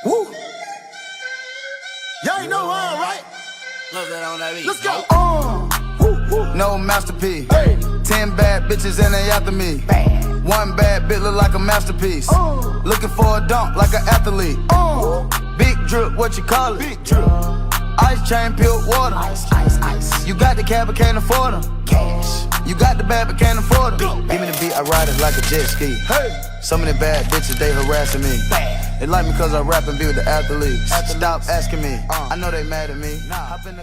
Woo. Y'all ain't know why, right? Love that on that beat. Let's go. No masterpiece. Hey. 10 bad bitches and they after me. One bad bitch look like a masterpiece. Looking for a dunk like an athlete. Big drip, what you call it? Big drip. Ice chain, pure water. Ice. You got the cab but can't afford them. Cash. You got the bad but can't afford them. Give me the beat, I ride it like a jet ski. Hey. Some of the bad bitches, they harassing me. Bad. They like me cause I rap and be with the athletes. Stop asking me, I know they mad at me. Hop in the